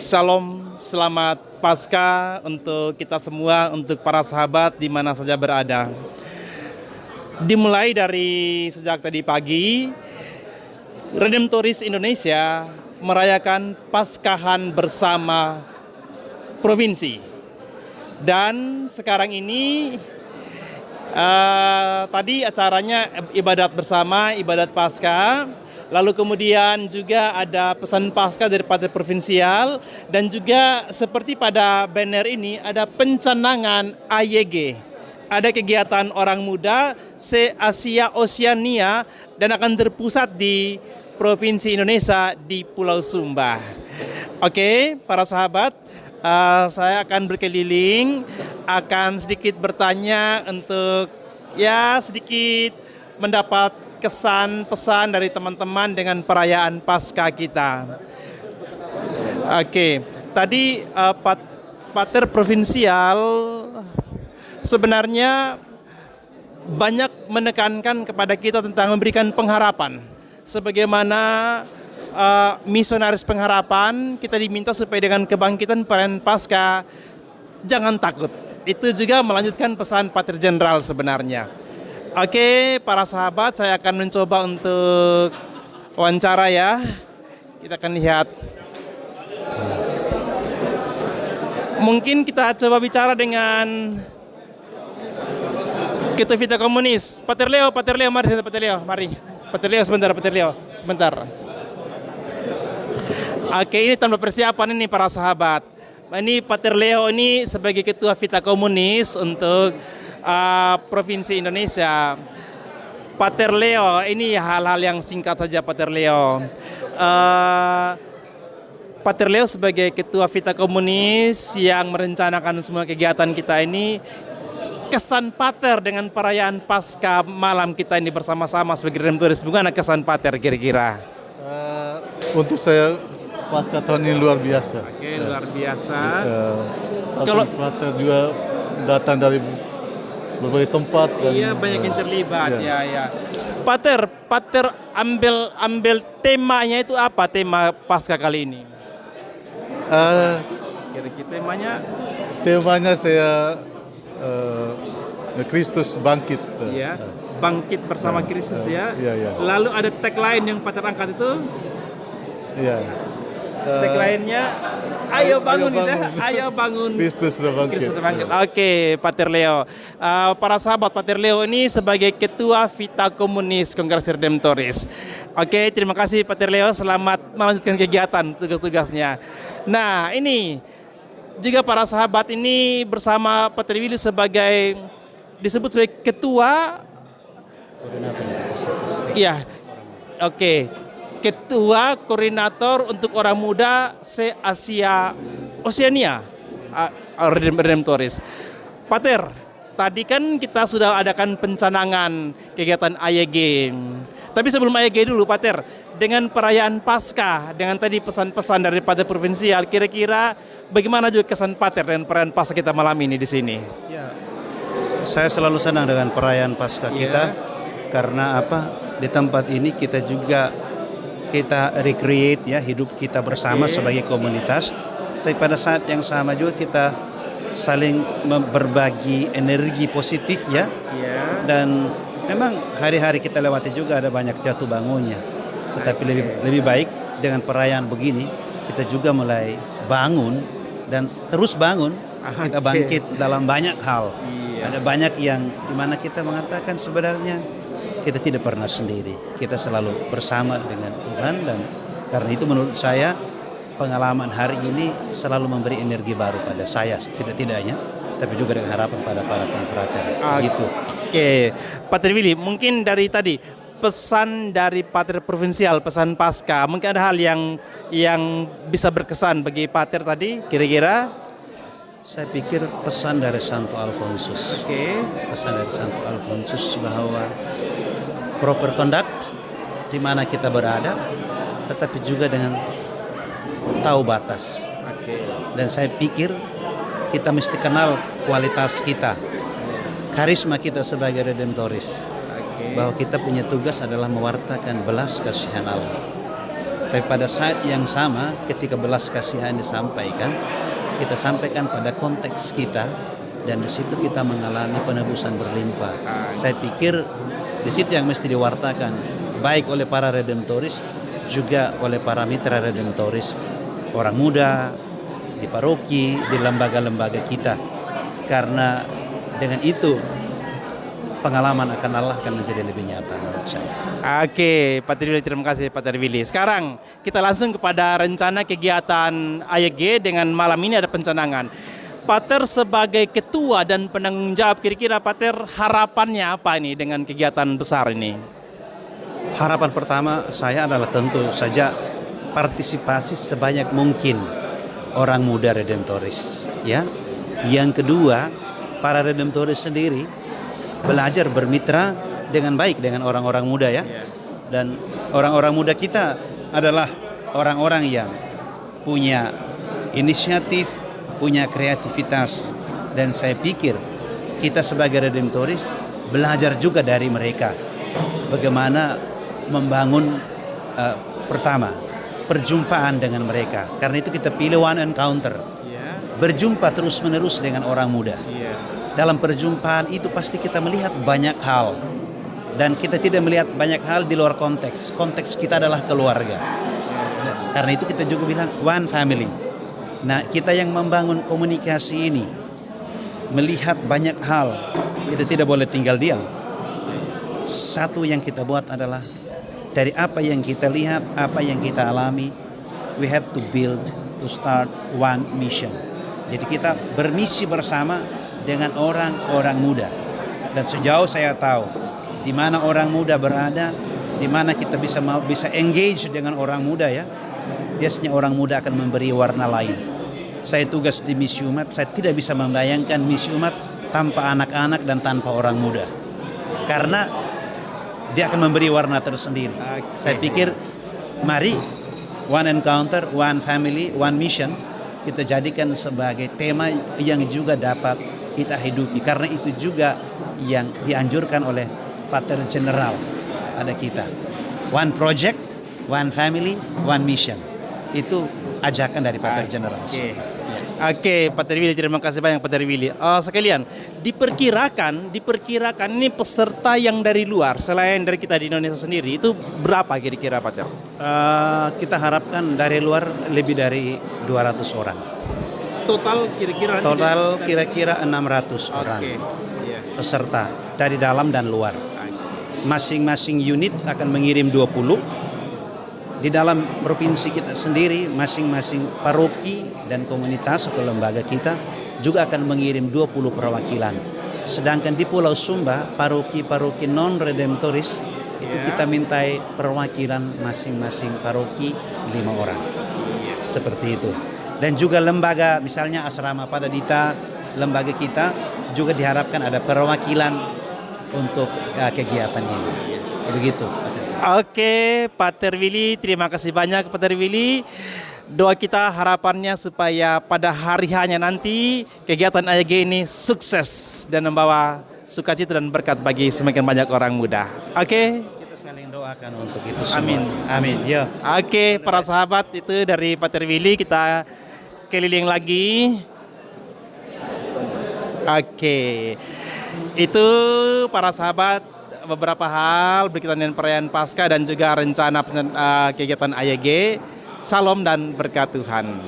Shalom, selamat Paskah untuk kita semua, untuk para sahabat di mana saja berada. Dimulai dari sejak tadi pagi, Redemptoris Indonesia merayakan Paskahan bersama provinsi. Dan sekarang ini tadi acaranya ibadat bersama, ibadat Paskah. Lalu kemudian juga ada pesan Paskah dari Pater Provinsial, dan juga seperti pada banner ini ada pencanangan AYG. Ada kegiatan orang muda se-Asia Oseania dan akan terpusat di Provinsi Indonesia di Pulau Sumba. Oke, para sahabat, saya akan berkeliling, akan sedikit bertanya untuk sedikit mendapat kesan pesan dari teman-teman dengan perayaan Paskah kita. Oke, tadi Pater Provinsial sebenarnya banyak menekankan kepada kita tentang memberikan pengharapan. Sebagaimana misionaris pengharapan, kita diminta supaya dengan kebangkitan perayaan Paskah jangan takut. Itu juga melanjutkan pesan Pater Jenderal sebenarnya. Oke, para sahabat, saya akan mencoba untuk wawancara ya. Kita akan lihat. Mungkin kita coba bicara dengan Ketua Vita Komunis, Pater Leo, mari Pater Leo, mari. Pater Leo sebentar. Oke, ini tanpa persiapan ini para sahabat. Ini Pater Leo ini sebagai Ketua Vita Komunis untuk Provinsi Indonesia. Pater Leo, ini hal-hal yang singkat saja Pater Leo. Pater Leo sebagai Ketua Vita Komunis yang merencanakan semua kegiatan kita ini, kesan Pater dengan perayaan Paskah malam kita ini bersama-sama sebagai Redemptoris, bagaimana kesan Pater kira-kira? Untuk saya Paskah tahun ini luar biasa. Oke, luar biasa. Kalau Pater juga datang dari berbagai tempat dan banyak yang terlibat ya. Pater ambil temanya itu apa, tema Paskah kali ini? Kira-kira temanya saya Kristus bangkit. Bangkit bersama Kristus ya. Iya. Lalu ada tagline yang Pater angkat itu? Iya. Tagline-nya ayo bangun. Kristus sudah bangkit. Oke, Pater Leo. Para sahabat, Pater Leo ini sebagai Ketua Vita Komunis Kongres Redemptoris. Oke, terima kasih Pater Leo. Selamat melanjutkan kegiatan tugas-tugasnya. Nah, ini juga para sahabat ini bersama Pater Willy sebagai disebut sebagai Ketua. Iya. Oke. Ketua Koordinator untuk Orang Muda se-Asia Oseania Redemptoris. Pater, tadi kan kita sudah adakan pencanangan kegiatan AYG. Tapi sebelum AYG dulu Pater, dengan perayaan Paskah, dengan tadi pesan-pesan dari Pater Provinsial, kira-kira bagaimana juga kesan Pater dengan perayaan Paskah kita malam ini di sini? Ya, saya selalu senang dengan perayaan Paskah kita, karena di tempat ini kita recreate hidup kita bersama sebagai komunitas, tapi pada saat yang sama juga kita saling berbagi energi positif dan memang hari-hari kita lewati juga ada banyak jatuh bangunnya, tetapi lebih baik dengan perayaan begini kita juga mulai bangun dan terus bangun. Kita bangkit dalam banyak hal. Ada banyak yang dimana kita mengatakan sebenarnya kita tidak pernah sendiri, kita selalu bersama dengan Tuhan, dan karena itu menurut saya pengalaman hari ini selalu memberi energi baru pada saya setidak-tidaknya, tapi juga dengan harapan pada para konfrater. Gitu. Oke, Pater Willy, mungkin dari tadi pesan dari Pater Provinsial, pesan Paskah, mungkin ada hal yang bisa berkesan bagi Pater tadi, kira-kira? Saya pikir pesan dari Santo Alfonsus. Pesan dari Santo Alfonsus bahwa proper conduct di mana kita berada, tetapi juga dengan tahu batas. Dan saya pikir kita mesti kenal kualitas kita, karisma kita sebagai Redemptoris, bahwa kita punya tugas adalah mewartakan belas kasihan Allah. Tapi pada saat yang sama ketika belas kasihan disampaikan, kita sampaikan pada konteks kita, dan di situ kita mengalami penebusan berlimpah. Saya pikir di situ yang mesti diwartakan, baik oleh para redemptoris juga oleh para mitra redemptoris, orang muda di paroki, di lembaga-lembaga kita. Karena dengan itu pengalaman akan Allah akan menjadi lebih nyata menurut saya. Oke, Pak Terwili, terima kasih Pak Terwili. Sekarang kita langsung kepada rencana kegiatan AYG dengan malam ini ada pencanangan. Pater sebagai ketua dan penanggung jawab, kira-kira Pater harapannya apa ini dengan kegiatan besar ini? Harapan pertama saya adalah tentu saja partisipasi sebanyak mungkin orang muda redemptoris, ya. Yang kedua, para redemptoris sendiri belajar bermitra dengan baik dengan orang-orang muda, ya. Dan orang-orang muda kita adalah orang-orang yang punya inisiatif, punya kreativitas, dan saya pikir kita sebagai redemptoris belajar juga dari mereka bagaimana membangun pertama perjumpaan dengan mereka. Karena itu kita pilih one encounter, berjumpa terus menerus dengan orang muda. Dalam perjumpaan itu pasti kita melihat banyak hal, dan kita tidak melihat banyak hal di luar konteks. Konteks kita adalah keluarga. Karena itu kita juga bilang one family. Nah, kita yang membangun komunikasi ini melihat banyak hal, kita tidak boleh tinggal diam. Satu yang kita buat adalah dari apa yang kita lihat, apa yang kita alami, we have to build, to start one mission. Jadi kita bermisi bersama dengan orang-orang muda. Dan sejauh saya tahu di mana orang muda berada, di mana kita bisa engage dengan orang muda, ya. Biasanya orang muda akan memberi warna lain. Saya tugas di misi umat, saya tidak bisa membayangkan misi umat tanpa anak-anak dan tanpa orang muda. Karena dia akan memberi warna tersendiri. Saya pikir mari one encounter, one family, one mission kita jadikan sebagai tema yang juga dapat kita hidupi. Karena itu juga yang dianjurkan oleh Pater General pada kita. One project, one family, one mission. Itu ajakan dari Pater General. Oke, Pak Terwili, terima kasih banyak Pak Terwili. Sekalian, diperkirakan ini peserta yang dari luar selain dari kita di Indonesia sendiri itu berapa kira-kira Pak Ter? Kita harapkan dari luar lebih dari 200 orang. Total kira-kira 600 orang peserta dari dalam dan luar. Masing-masing unit akan mengirim 20. Di dalam provinsi kita sendiri, masing-masing paroki dan komunitas atau lembaga kita juga akan mengirim 20 perwakilan. Sedangkan di Pulau Sumba, paroki-paroki non-redemptoris itu kita mintai perwakilan masing-masing paroki 5 orang. Seperti itu. Dan juga lembaga, misalnya Asrama Pada Dita, lembaga kita juga diharapkan ada perwakilan untuk kegiatan ini. Begitu. Oke, Pak Terwili, terima kasih banyak Pak Terwili. Doa kita harapannya supaya pada hari hanya nanti kegiatan AYG ini sukses dan membawa sukacita dan berkat bagi semakin banyak orang muda. Oke. Kita saling doakan untuk itu semua. Amin. Amin. Ya. Oke, para sahabat, itu dari Pak Terwili, kita keliling lagi. Oke. Itu para sahabat beberapa hal berkaitan dengan perayaan Paskah dan juga rencana kegiatan AYG. Salam dan berkat Tuhan.